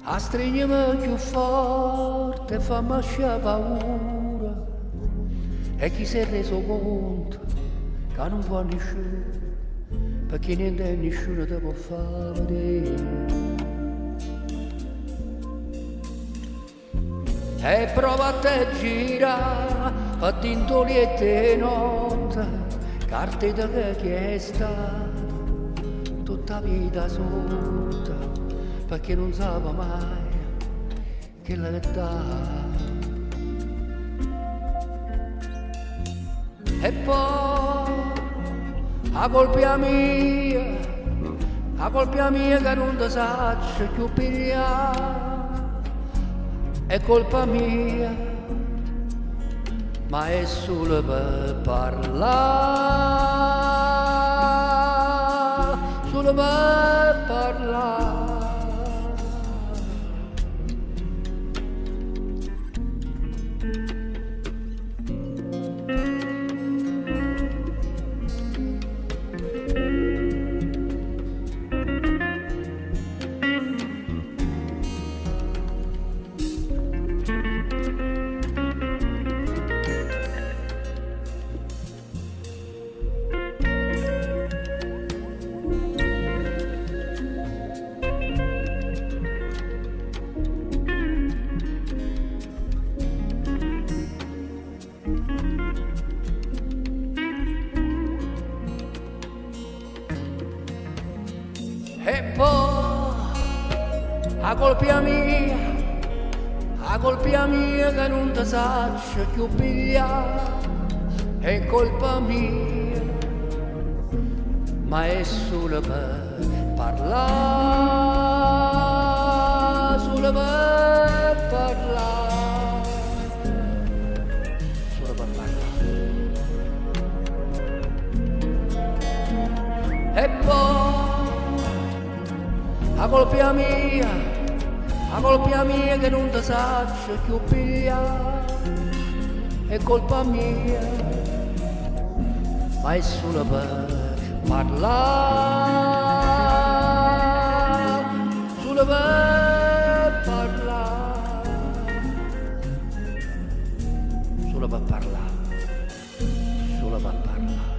A stringermi più forte, fammi lasciare paura. E chi si è reso conto che non può nessuno, perché niente e nessuno ti può fare vedere. E prova a te gira, a tintoliette notte, carte da che è stata tutta vita sotto, perché non sapeva mai che la verità. E poi a colpa mia che non ti saccio più pigliare, è colpa mia, ma è solo per parlare, solo per parlare. E poi a colpa mia che non ti saccio più pigliare, è colpa mia, ma è solo per parlare, solo per parlare, solo per parlare. E poi a colpa mia che non ti saccio più pigliare, è colpa mia, ma è solo per parlare, solo per parlare, solo per parlare, solo per parlare.